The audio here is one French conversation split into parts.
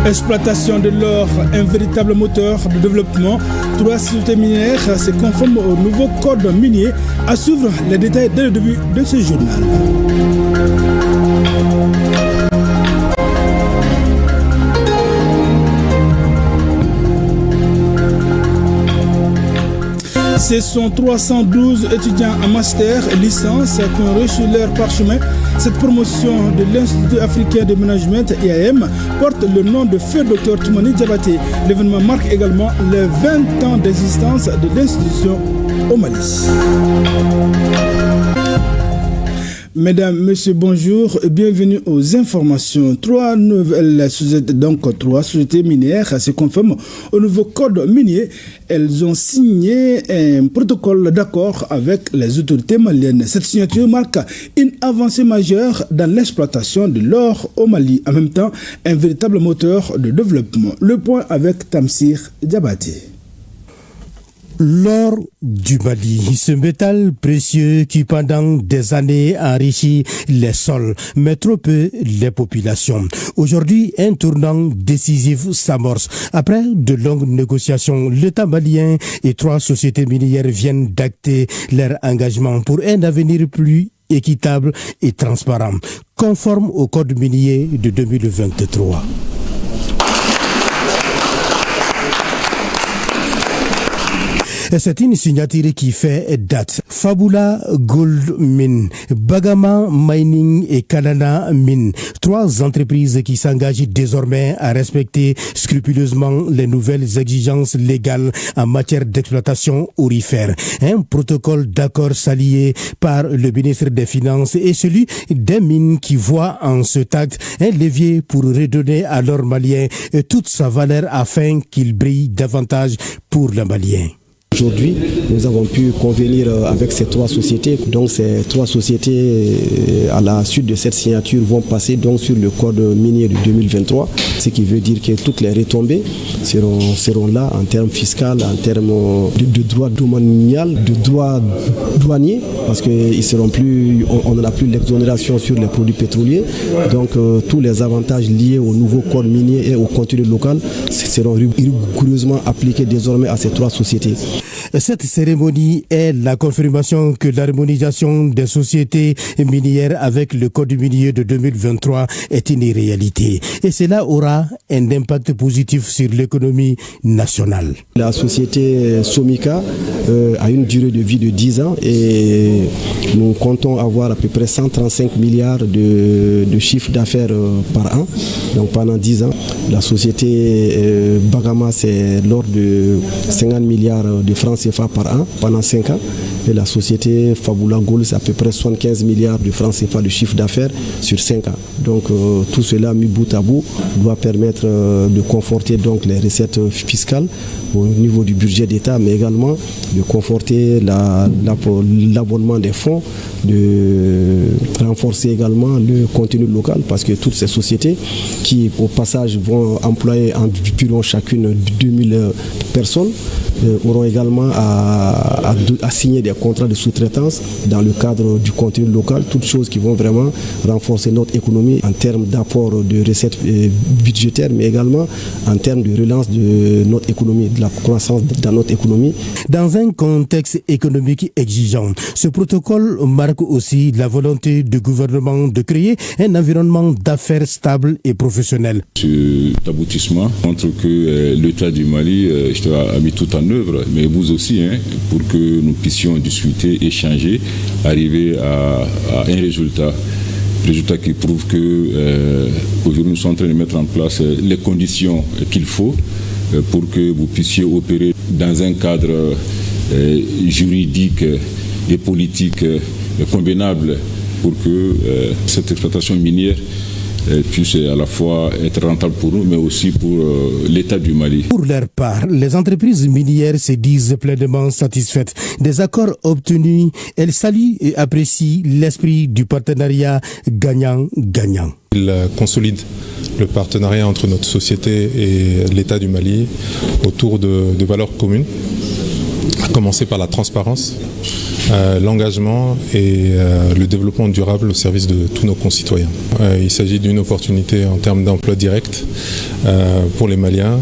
Exploitation de l'or, un véritable moteur de développement. 3 sociétés minières se conforment au nouveau code minier. À suivre les détails dès le début de ce journal. Ce sont 312 étudiants en master et licence qui ont reçu leur parchemin. Cette promotion de l'Institut africain de management IAM porte le nom de feu Dr Toumani Diabaté. L'événement marque également les 20 ans d'existence de l'institution au Mali. Mesdames, Messieurs, bonjour et bienvenue aux informations. 3 sociétés minières se conforment au nouveau code minier. Elles ont signé un protocole d'accord avec les autorités maliennes. Cette signature marque une avancée majeure dans l'exploitation de l'or au Mali. En même temps, un véritable moteur de développement. Le point avec Tamsir Diabaté. L'or du Mali, ce métal précieux qui pendant des années enrichit les sols, mais trop peu les populations. Aujourd'hui, un tournant décisif s'amorce. Après de longues négociations, l'État malien et 3 sociétés minières viennent d'acter leur engagement pour un avenir plus équitable et transparent, conforme au code minier de 2023. C'est une signature qui fait date. Fabula Gold Mine, Bagama Mining et Kanana Mine, 3 entreprises qui s'engagent désormais à respecter scrupuleusement les nouvelles exigences légales en matière d'exploitation aurifère. Un protocole d'accord salué par le ministre des Finances et celui des mines qui voit en ce acte un levier pour redonner à l'or malien toute sa valeur afin qu'il brille davantage pour le Malien. Aujourd'hui, nous avons pu convenir avec ces 3 sociétés. Donc ces 3 sociétés, à la suite de cette signature, vont passer donc sur le code minier de 2023, ce qui veut dire que toutes les retombées seront là en termes fiscaux, en termes de droit domanial, de droit douanier, parce qu'on n'aura plus l'exonération sur les produits pétroliers. Donc tous les avantages liés au nouveau code minier et au contenu local seront rigoureusement appliqués désormais à ces 3 sociétés. Cette cérémonie est la confirmation que l'harmonisation des sociétés minières avec le code minier de 2023 est une réalité. Et cela aura un impact positif sur l'économie nationale. La société Somika a une durée de vie de 10 ans et nous comptons avoir à peu près 135 milliards de chiffre d'affaires par an. Donc pendant 10 ans, la société Bagama, c'est l'ordre de 50 milliards de francs CFA par an pendant 5 ans. Et la société Fabula Gold, c'est à peu près 75 milliards de francs CFA de chiffre d'affaires sur 5 ans. Donc tout cela mis bout à bout doit permettre de conforter donc les recettes fiscales au niveau du budget d'État, mais également de conforter l'abonnement des fonds, de renforcer également le contenu local, parce que toutes ces sociétés qui au passage vont employer environ chacune 2000 personnes auront également à signer des contrats de sous-traitance dans le cadre du contenu local, toutes choses qui vont vraiment renforcer notre économie en termes d'apport de recettes budgétaires, mais également en termes de relance de notre économie, de la croissance dans notre économie. Dans un contexte économique exigeant, ce protocole marque aussi la volonté du gouvernement de créer un environnement d'affaires stable et professionnel. Cet aboutissement montre que l'État du Mali a mis tout en œuvre, mais vous aussi, pour que nous puissions discuter, échanger, arriver à un résultat qui prouve que aujourd'hui nous sommes en train de mettre en place les conditions qu'il faut pour que vous puissiez opérer dans un cadre juridique et politique convenable pour que cette exploitation minière puisse à la fois être rentable pour nous, mais aussi pour l'État du Mali. Pour leur part, les entreprises minières se disent pleinement satisfaites des accords obtenus. Elles saluent et apprécient l'esprit du partenariat gagnant-gagnant. Il consolide le partenariat entre notre société et l'État du Mali autour de valeurs communes, à commencer par la transparence, l'engagement et le développement durable au service de tous nos concitoyens. Il s'agit d'une opportunité en termes d'emploi direct pour les Maliens,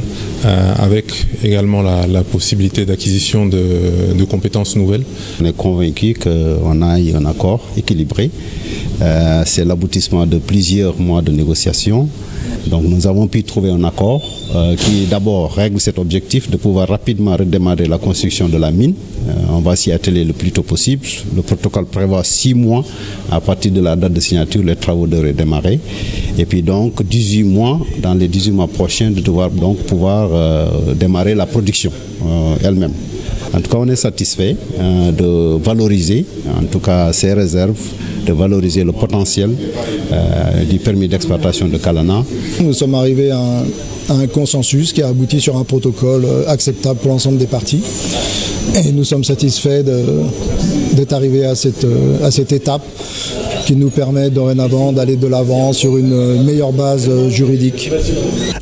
avec également la possibilité d'acquisition de compétences nouvelles. On est convaincu qu'on a eu un accord équilibré. C'est l'aboutissement de plusieurs mois de négociations. Donc nous avons pu trouver un accord qui d'abord règle cet objectif de pouvoir rapidement redémarrer la construction de la mine. On va s'y atteler le plus tôt possible. Le protocole prévoit 6 mois à partir de la date de signature, les travaux devraient démarrer. Et puis donc 18 mois, dans les 18 mois prochains, de devoir donc pouvoir démarrer la production elle-même. En tout cas, on est satisfait de valoriser, en tout cas, ces réserves, de valoriser le potentiel du permis d'exploitation de Kalana. Nous sommes arrivés à un consensus qui a abouti sur un protocole acceptable pour l'ensemble des parties. Et nous sommes satisfaits d'être arrivés à cette étape qui nous permet dorénavant d'aller de l'avant sur une meilleure base juridique.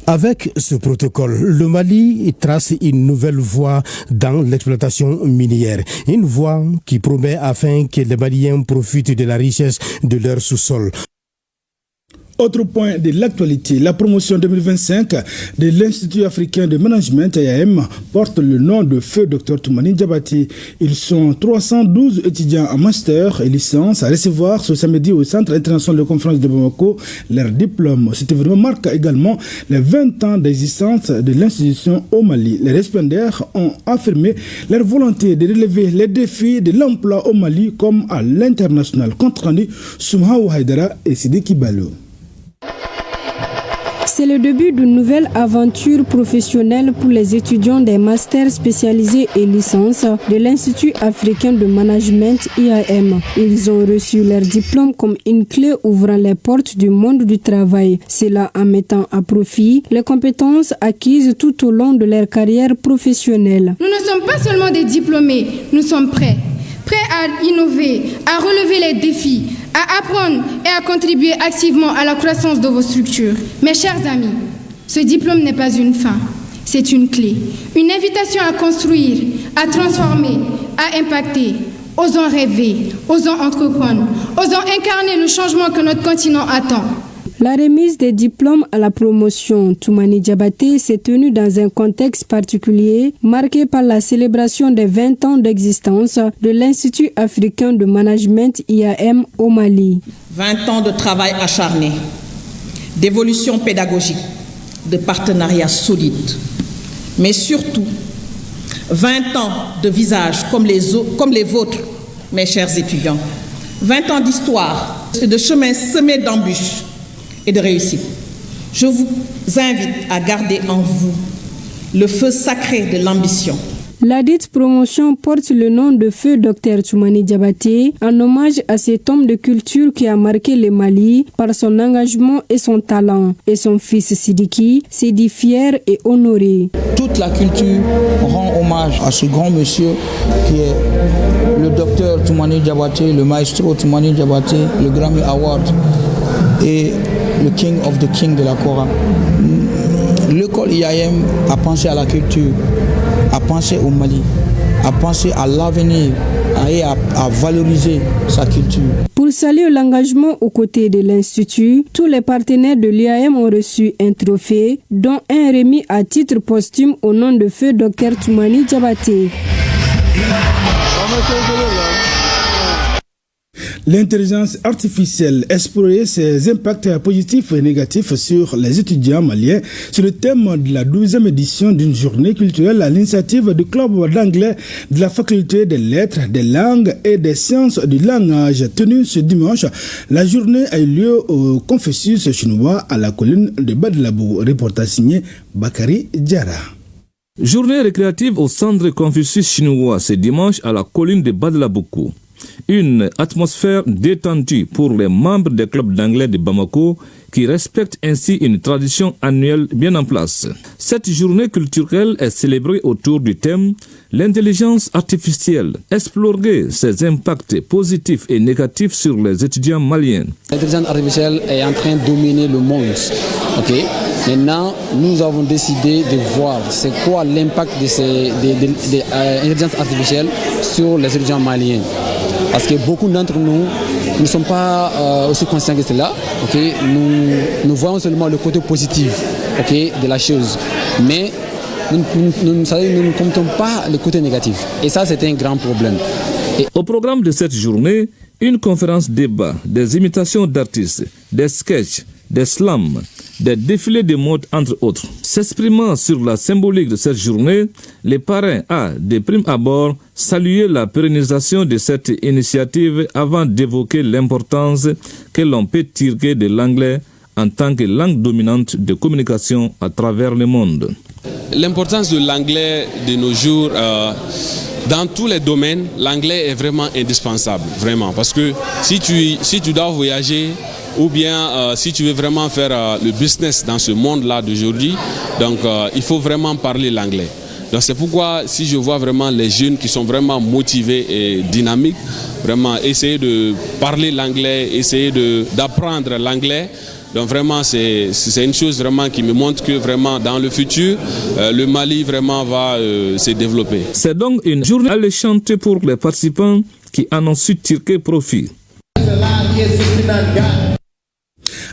Avec ce protocole, le Mali trace une nouvelle voie dans l'exploitation minière. Une voie qui promet afin que les Maliens profitent de la richesse de leur sous-sol. Autre point de l'actualité, la promotion 2025 de l'Institut africain de management IAM porte le nom de feu Dr Toumani Diabaté. Ils sont 312 étudiants en master et licence à recevoir ce samedi au Centre international de conférence de Bamako leur diplôme. Cet événement marque également les 20 ans d'existence de l'institution au Mali. Les récipiendaires ont affirmé leur volonté de relever les défis de l'emploi au Mali comme à l'international. Compte rendu Soumhaou Haïdara et Sidiki Balo. C'est le début d'une nouvelle aventure professionnelle pour les étudiants des masters spécialisés et licences de l'Institut africain de management IAM. Ils ont reçu leur diplôme comme une clé ouvrant les portes du monde du travail. Cela en mettant à profit les compétences acquises tout au long de leur carrière professionnelle. Nous ne sommes pas seulement des diplômés, nous sommes prêts à innover, à relever les défis, à apprendre et à contribuer activement à la croissance de vos structures. Mes chers amis, ce diplôme n'est pas une fin, c'est une clé, une invitation à construire, à transformer, à impacter. Osons rêver, osons entreprendre, osons incarner le changement que notre continent attend. La remise des diplômes à la promotion Toumani Diabaté s'est tenue dans un contexte particulier marqué par la célébration des 20 ans d'existence de l'Institut africain de management IAM au Mali. 20 ans de travail acharné, d'évolution pédagogique, de partenariats solides, mais surtout 20 ans de visages comme les vôtres, mes chers étudiants. 20 ans d'histoire et de chemins semés d'embûches et de réussite. Je vous invite à garder en vous le feu sacré de l'ambition. La dite promotion porte le nom de feu Dr Toumani Diabaté en hommage à cet homme de culture qui a marqué le Mali par son engagement et son talent. Et son fils Sidiki s'est dit fier et honoré. Toute la culture rend hommage à ce grand monsieur qui est le Dr Toumani Diabaté, le maestro Toumani Diabaté, le Grammy Award et le King of the King de la Kora. L'école IAM a pensé à la culture, a pensé au Mali, a pensé à l'avenir et à valoriser sa culture. Pour saluer l'engagement aux côtés de l'Institut, tous les partenaires de l'IAM ont reçu un trophée, dont un remis à titre posthume au nom de feu Dr Toumani Diabaté. L'intelligence artificielle, explorer ses impacts positifs et négatifs sur les étudiants maliens, sur le thème de la 12e édition d'une journée culturelle à l'initiative du club d'anglais de la faculté des lettres, des langues et des sciences du langage. Tenue ce dimanche, la journée a eu lieu au Confucius chinois à la colline de Badlabou. Reportage signé Bakary Diara. Journée récréative au centre Confucius chinois ce dimanche à la colline de Badlaboukou. Une atmosphère détendue pour les membres des clubs d'anglais de Bamako qui respectent ainsi une tradition annuelle bien en place. Cette journée culturelle est célébrée autour du thème « L'intelligence artificielle, explorer ses impacts positifs et négatifs sur les étudiants maliens ». L'intelligence artificielle est en train de dominer le monde. Maintenant, nous avons décidé de voir c'est quoi l'impact de l'intelligence artificielle sur les étudiants maliens. Parce que beaucoup d'entre nous ne sommes pas aussi conscients que cela. Nous voyons seulement le côté positif. de la chose. Mais nous ne comptons pas le côté négatif. Et ça, c'est un grand problème. Au programme de cette journée, une conférence débat, des imitations d'artistes, des sketchs, des slams, des défilés de mode, entre autres. S'exprimant sur la symbolique de cette journée, les parrains a, de prime abord, salué la pérennisation de cette initiative avant d'évoquer l'importance que l'on peut tirer de l'anglais en tant que langue dominante de communication à travers le monde. L'importance de l'anglais de nos jours, dans tous les domaines, l'anglais est vraiment indispensable, vraiment. Parce que si tu dois voyager ou bien si tu veux vraiment faire le business dans ce monde-là d'aujourd'hui, donc il faut vraiment parler l'anglais. Donc c'est pourquoi si je vois vraiment les jeunes qui sont vraiment motivés et dynamiques, vraiment essayer de parler l'anglais, essayer d'apprendre l'anglais. Donc vraiment c'est une chose vraiment qui me montre que vraiment dans le futur, le Mali vraiment va se développer. C'est donc une journée alléchante pour les participants qui en ont su tirer profit.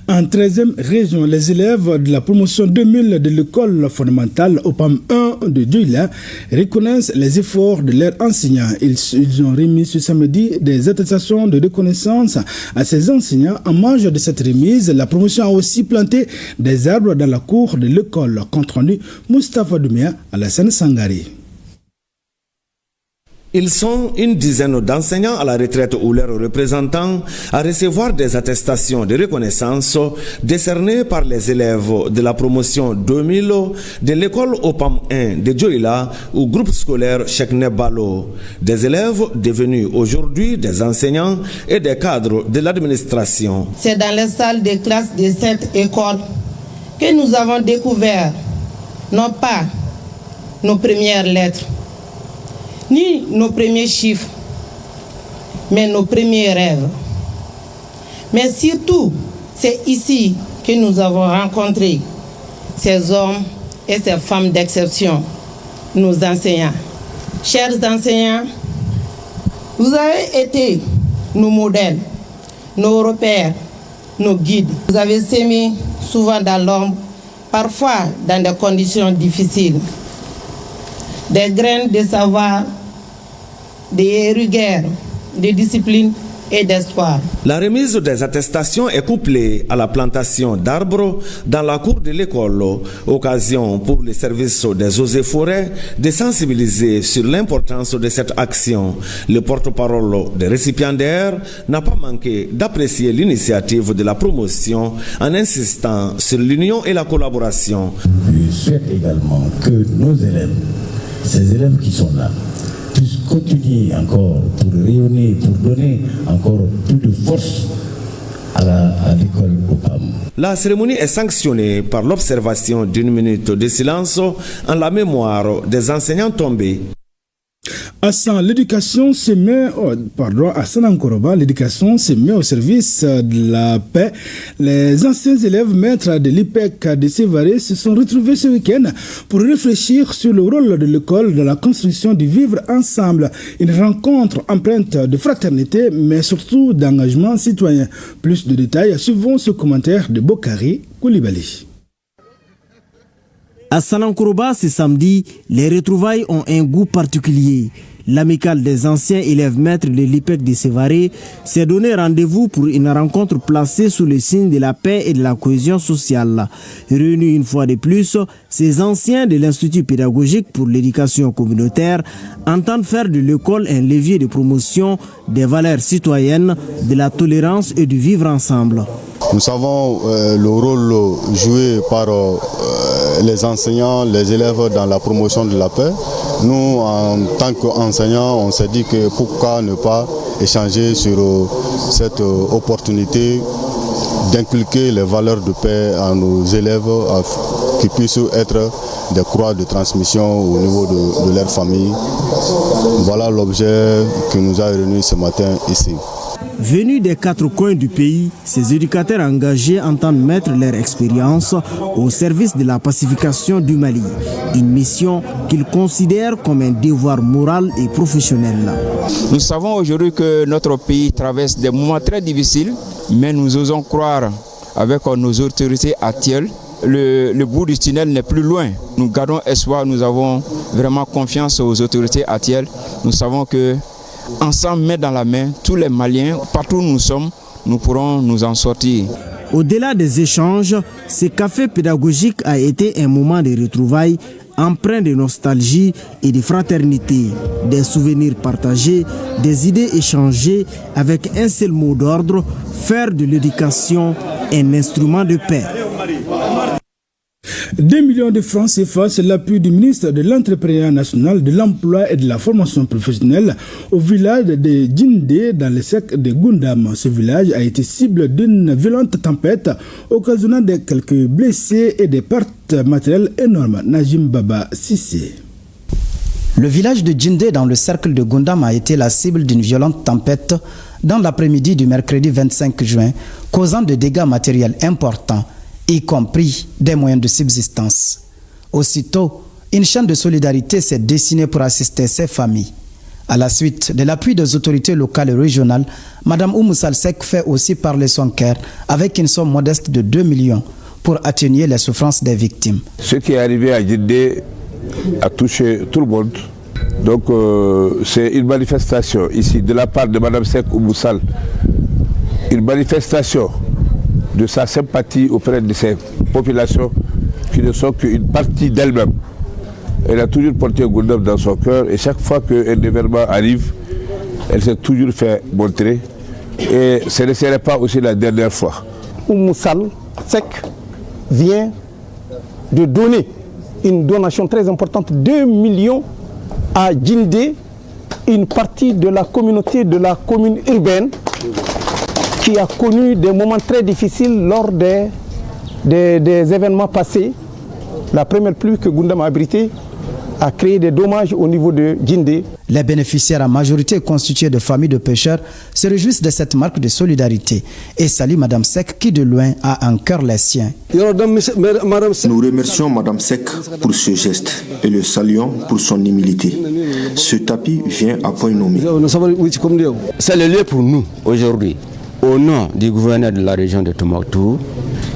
En 13e région, les élèves de la promotion 2000 de l'école fondamentale OPAM 1 de Dioula reconnaissent les efforts de leurs enseignants. Ils ont remis ce samedi des attestations de reconnaissance à ces enseignants. En marge de cette remise, la promotion a aussi planté des arbres dans la cour de l'école. Compte rendu Moustapha Doumia à la Seine-Sangari. Ils sont une dizaine d'enseignants à la retraite ou leurs représentants à recevoir des attestations de reconnaissance décernées par les élèves de la promotion 2000 de l'école OPAM 1 de Dioula ou groupe scolaire Cheikh Nebalo. Des élèves devenus aujourd'hui des enseignants et des cadres de l'administration. C'est dans les salles de classe de cette école que nous avons découvert non pas nos premières lettres, ni nos premiers chiffres, mais nos premiers rêves. Mais surtout, c'est ici que nous avons rencontré ces hommes et ces femmes d'exception, nos enseignants. Chers enseignants, vous avez été nos modèles, nos repères, nos guides. Vous avez sémé souvent dans l'ombre, parfois dans des conditions difficiles, des graines de savoir, de rigueur, de discipline et d'espoir. La remise des attestations est couplée à la plantation d'arbres dans la cour de l'école, occasion pour les services des eaux et forêts de sensibiliser sur l'importance de cette action. Le porte-parole des récipiendaires n'a pas manqué d'apprécier l'initiative de la promotion en insistant sur l'union et la collaboration. Je souhaite également que nos élèves, ces élèves qui sont là, puissent continuer encore pour rayonner, pour donner encore plus de force à l'école OPAM. La cérémonie est sanctionnée par l'observation d'une minute de silence en la mémoire des enseignants tombés. À l'éducation se met au service de la paix. Les anciens élèves maîtres de l'IPEC de Sévaré se sont retrouvés ce week-end pour réfléchir sur le rôle de l'école dans la construction du vivre ensemble. Une rencontre empreinte de fraternité, mais surtout d'engagement citoyen. Plus de détails suivant ce commentaire de Bokari Koulibaly. À Sanankoroba, ce samedi, les retrouvailles ont un goût particulier. L'amicale des anciens élèves maîtres de l'IPEC de Sévaré s'est donné rendez-vous pour une rencontre placée sous le signe de la paix et de la cohésion sociale. Réunis une fois de plus, ces anciens de l'Institut pédagogique pour l'éducation communautaire entendent faire de l'école un levier de promotion des valeurs citoyennes, de la tolérance et du vivre ensemble. Nous savons le rôle joué par les enseignants, les élèves dans la promotion de la paix. Nous, en tant qu'enseignants, on s'est dit que pourquoi ne pas échanger sur cette opportunité d'inculquer les valeurs de paix à nos élèves, qui puissent être des croix de transmission au niveau de leur famille. Voilà l'objet qui nous a réunis ce matin ici. Venus des quatre coins du pays, ces éducateurs engagés entendent mettre leur expérience au service de la pacification du Mali. Une mission qu'ils considèrent comme un devoir moral et professionnel. Nous savons aujourd'hui que notre pays traverse des moments très difficiles, mais nous osons croire avec nos autorités actuelles le bout du tunnel n'est plus loin. Nous gardons espoir, nous avons vraiment confiance aux autorités actuelles. Nous savons que ensemble, main dans la main, tous les Maliens, partout où nous sommes, nous pourrons nous en sortir. Au-delà des échanges, ce café pédagogique a été un moment de retrouvailles empreint de nostalgie et de fraternité, des souvenirs partagés, des idées échangées avec un seul mot d'ordre, faire de l'éducation un instrument de paix. 2 millions de francs CFA, c'est l'appui du ministre de l'Entrepreneuriat national, de l'Emploi et de la formation professionnelle au village de Djindé dans le sec de Gundam. Ce village a été cible d'une violente tempête occasionnant quelques blessés et des pertes matérielles énormes. Najim Baba Sissé. Le village de Djindé dans le cercle de Gundam a été la cible d'une violente tempête dans l'après-midi du mercredi 25 juin, causant de dégâts matériels importants, y compris des moyens de subsistance. Aussitôt, une chaîne de solidarité s'est dessinée pour assister ces familles. À la suite de l'appui des autorités locales et régionales, Mme Oumou Salsek fait aussi parler son cœur avec une somme modeste de 2 millions pour atténuer les souffrances des victimes. Ce qui est arrivé à Djindé a touché tout le monde. Donc c'est une manifestation ici de la part de Mme Sek Oumou Sal, une manifestation de sa sympathie auprès de ces populations qui ne sont qu'une partie d'elle-même. Elle a toujours porté Gundam dans son cœur et chaque fois qu'un événement arrive, elle s'est toujours fait montrer et ce ne serait pas aussi la dernière fois. Oumou Sal Sek vient de donner une donation très importante, 2 millions à Djindé, une partie de la communauté de la commune urbaine qui a connu des moments très difficiles lors des événements passés. La première pluie que Gundam a abritée a créé des dommages au niveau de Djindé. Les bénéficiaires, en majorité constitués de familles de pêcheurs, se réjouissent de cette marque de solidarité et saluent Mme Sek qui de loin a en cœur les siens. Nous remercions Mme Sek pour ce geste et le saluons pour son humilité. Ce tapis vient à point nommé. C'est le lieu pour nous aujourd'hui, au nom du gouverneur de la région de Tombouctou,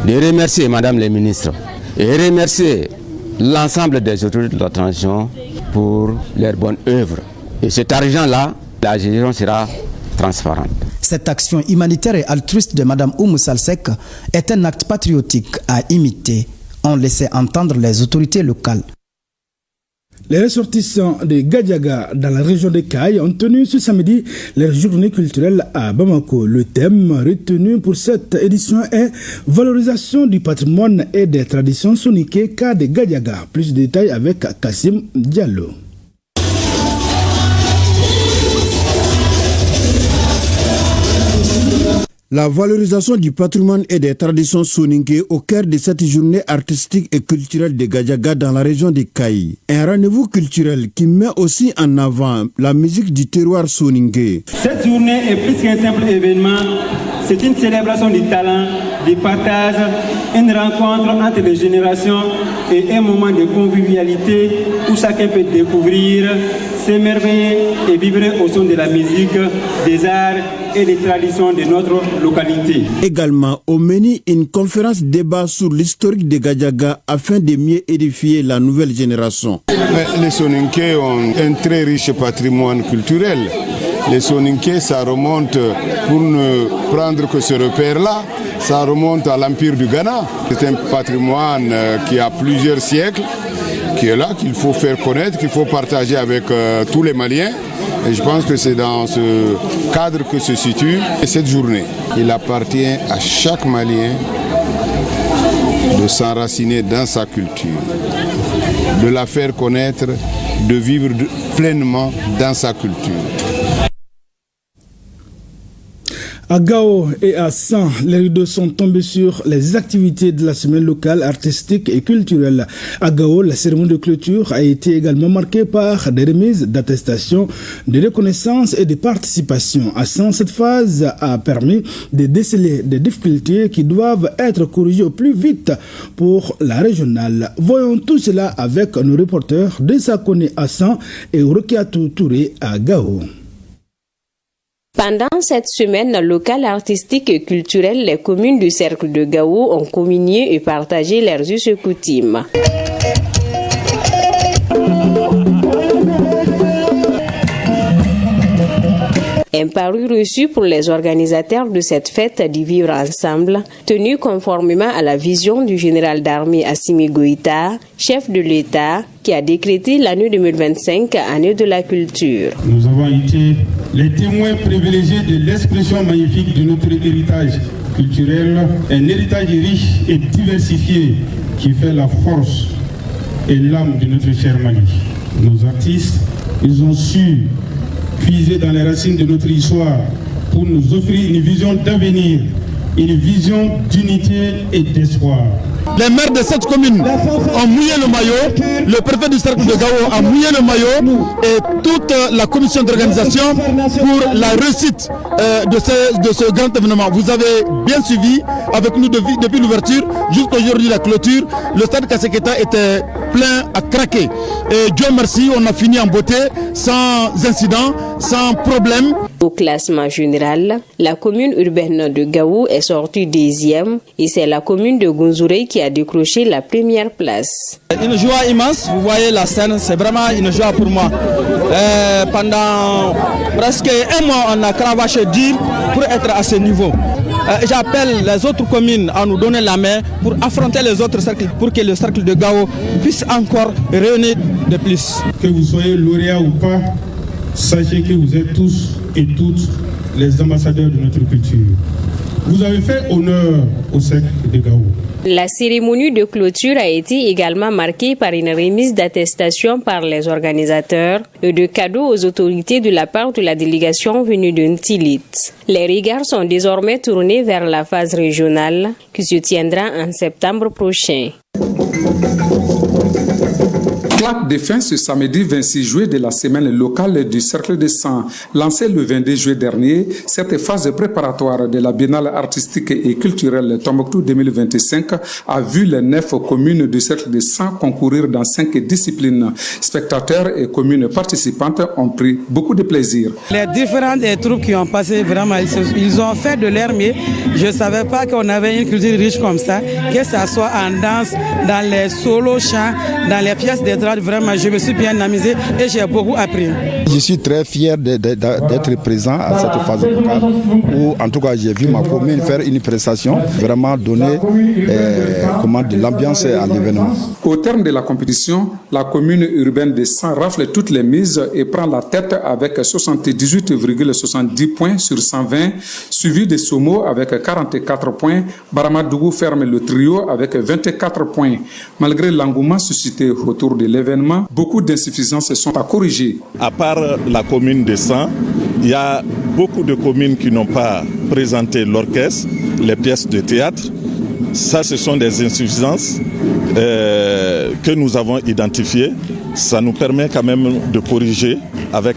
de remercier Madame les ministres et remercier l'ensemble des autorités de la transition pour leur bonne œuvre. Et cet argent-là, la gestion sera transparente. Cette action humanitaire et altruiste de Mme Oumou Salsek est un acte patriotique à imiter, ont laissé entendre les autorités locales. Les ressortissants de Gadiaga dans la région de Caille ont tenu ce samedi leur journée culturelle à Bamako. Le thème retenu pour cette édition est valorisation du patrimoine et des traditions soninké Ka de Gadiaga. Plus de détails avec Kassim Diallo. La valorisation du patrimoine et des traditions soninké au cœur de cette journée artistique et culturelle de Gadiaga dans la région de Caille. Un rendez-vous culturel qui met aussi en avant la musique du terroir soninké. Cette journée est plus qu'un simple événement, c'est une célébration du talent, du partage, une rencontre entre les générations et un moment de convivialité où chacun peut découvrir, s'émerveiller et vibrer au son de la musique, des arts et des traditions de notre localité. Également au menu, une conférence débat sur l'historique de Gadiaga afin de mieux édifier la nouvelle génération. Les Soninké ont un très riche patrimoine culturel. Les Soninké, ça remonte, pour ne prendre que ce repère-là, ça remonte à l'Empire du Ghana. C'est un patrimoine qui a plusieurs siècles, qui est là, qu'il faut faire connaître, qu'il faut partager avec tous les Maliens. Et je pense que c'est dans ce cadre que se situe cette journée. Il appartient à chaque Malien de s'enraciner dans sa culture, de la faire connaître, de vivre pleinement dans sa culture. À Gao et à San, les rideaux sont tombés sur les activités de la semaine locale, artistique et culturelle. À Gao, la cérémonie de clôture a été également marquée par des remises d'attestations, de reconnaissance et de participation. À San, cette phase a permis de déceler des difficultés qui doivent être corrigées au plus vite pour la régionale. Voyons tout cela avec nos reporters de Sakone à San et Rokiatou Touré à Gao. Pendant cette semaine locale artistique et culturelle, les communes du cercle de Gao ont communié et partagé leurs us et coutumes. Un pari reçu pour les organisateurs de cette fête du vivre ensemble, tenu conformément à la vision du général d'armée Assimi Goïta, chef de l'État, qui a décrété l'année 2025 année de la culture. Nous avons été les témoins privilégiés de l'expression magnifique de notre héritage culturel, un héritage riche et diversifié qui fait la force et l'âme de notre cher Mali. Nos artistes, ils ont su puiser dans les racines de notre histoire pour nous offrir une vision d'avenir, une vision d'unité et d'espoir. Les maires de cette commune ont mouillé le maillot, le préfet du cercle de Gao a mouillé le maillot et toute la commission d'organisation pour la réussite de ce grand événement. Vous avez bien suivi avec nous depuis l'ouverture jusqu'à aujourd'hui la clôture. Le stade Kasseketa était plein à craquer. Et Dieu merci, on a fini en beauté, sans incident, sans problème. Au classement général, la commune urbaine de Gao est sortie 10e et c'est la commune de Gonzourei qui a décroché la première place. Une joie immense, vous voyez la scène, c'est vraiment une joie pour moi. Pendant presque un mois, on a cravaché dur pour être à ce niveau. J'appelle les autres communes à nous donner la main pour affronter les autres cercles, pour que le cercle de Gao puisse encore rayonner de plus. Que vous soyez lauréat ou pas, sachez que vous êtes tous et toutes les ambassadeurs de notre culture. Vous avez fait honneur au cercle de Gao. La cérémonie de clôture a été également marquée par une remise d'attestation par les organisateurs et de cadeaux aux autorités de la part de la délégation venue de Ntilit. Les regards sont désormais tournés vers la phase régionale qui se tiendra en septembre prochain. Claque de fin ce samedi 26 juillet de la semaine locale du Cercle de Sang. Lancée le 22 juillet dernier, cette phase préparatoire de la Biennale artistique et culturelle Tombouctou 2025 a vu les 9 communes du Cercle de Sang concourir dans 5 disciplines. Spectateurs et communes participantes ont pris beaucoup de plaisir. Les différentes troupes qui ont passé, vraiment, ils ont fait de leur mieux. Je ne savais pas qu'on avait une culture riche comme ça, que ce soit en danse, dans les solos chants, dans les pièces de théâtre. Vraiment, je me suis bien amusé et j'ai beaucoup appris. Je suis très fier d'être présent à cette phase locale où, en tout cas, j'ai vu ma commune faire une prestation, vraiment donner de l'ambiance à l'événement. Au terme de la compétition, la commune urbaine de Sang rafle toutes les mises et prend la tête avec 78,70 points sur 120, suivi de Somo avec 44 points. Baramadougou ferme le trio avec 24 points. Malgré l'engouement suscité autour de l'événement, beaucoup d'insuffisances sont à corriger. À part la commune de Sang, il y a beaucoup de communes qui n'ont pas présenté l'orchestre, les pièces de théâtre. Ça, ce sont des insuffisances que nous avons identifiées. Ça nous permet quand même de corriger avec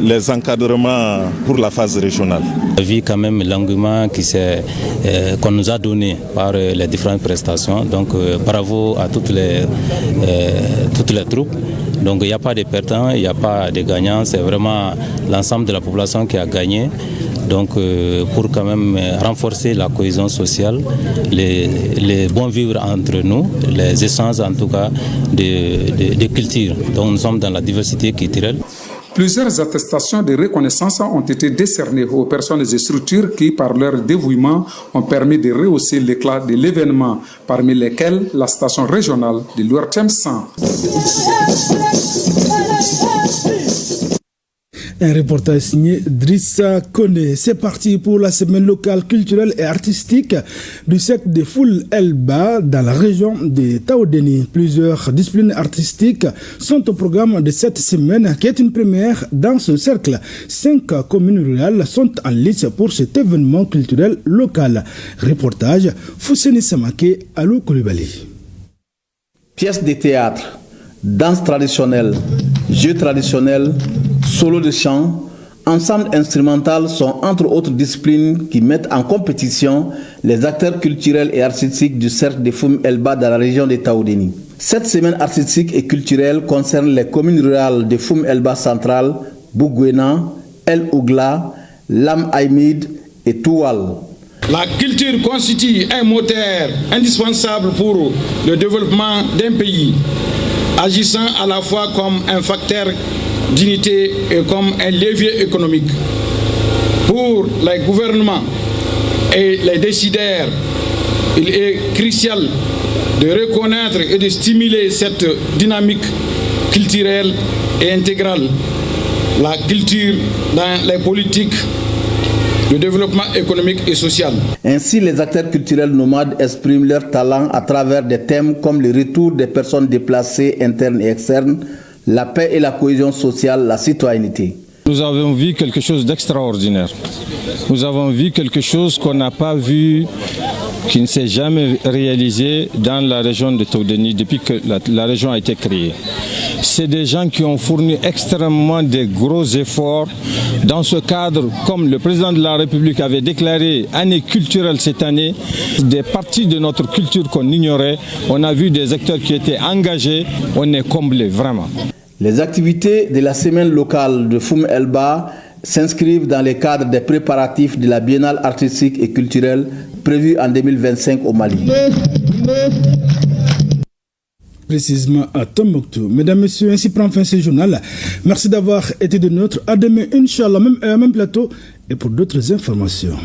les encadrements pour la phase régionale. On a vu quand même l'engouement qu'on nous a donné par les différentes prestations. Donc bravo à toutes les troupes. Donc il n'y a pas de perdants, il n'y a pas de gagnants. C'est vraiment l'ensemble de la population qui a gagné. Donc pour quand même renforcer la cohésion sociale, les bons vivre entre nous, les échanges en tout cas de culture. Donc nous sommes dans la diversité culturelle. Plusieurs attestations de reconnaissance ont été décernées aux personnes et structures qui, par leur dévouement, ont permis de rehausser l'éclat de l'événement, parmi lesquelles la station régionale de l'Ouartem 100. Un reportage signé Drissa Kone. C'est parti pour la semaine locale culturelle et artistique du cercle de Foul Elba dans la région de Taodeni. Plusieurs disciplines artistiques sont au programme de cette semaine qui est une première dans ce cercle. 5 communes rurales sont en lice pour cet événement culturel local. Reportage Fousseni Samake, Alou Koulibaly. Pièces de théâtre, danse traditionnelle, jeux traditionnels, solo de chant, ensemble instrumental sont entre autres disciplines qui mettent en compétition les acteurs culturels et artistiques du cercle de Foum Elba dans la région de Taoudeni. Cette semaine artistique et culturelle concerne les communes rurales de Foum Elba central, Bougouena, El Ougla, Lam Haïmid et Toual. La culture constitue un moteur indispensable pour le développement d'un pays, agissant à la fois comme un facteur d'unité et comme un levier économique. Pour les gouvernements et les décideurs, il est crucial de reconnaître et de stimuler cette dynamique culturelle et intégrale. La culture dans les politiques de développement économique et social. Ainsi, les acteurs culturels nomades expriment leur talent à travers des thèmes comme le retour des personnes déplacées internes et externes, la paix et la cohésion sociale, la citoyenneté. Nous avons vu quelque chose d'extraordinaire. Nous avons vu quelque chose qu'on n'a pas vu, qui ne s'est jamais réalisé dans la région de Togdeni depuis que la région a été créée. C'est des gens qui ont fourni extrêmement de gros efforts. Dans ce cadre, comme le président de la République avait déclaré année culturelle cette année, des parties de notre culture qu'on ignorait, on a vu des acteurs qui étaient engagés, on est comblés vraiment. Les activités de la semaine locale de Foum Elba s'inscrivent dans le cadre des préparatifs de la Biennale artistique et culturelle prévue en 2025 au Mali. Précisément à Tombouctou. Mesdames, Messieurs, ainsi prend fin ce journal. Merci d'avoir été de nôtres. À demain, Inch'Allah, même plateau et pour d'autres informations.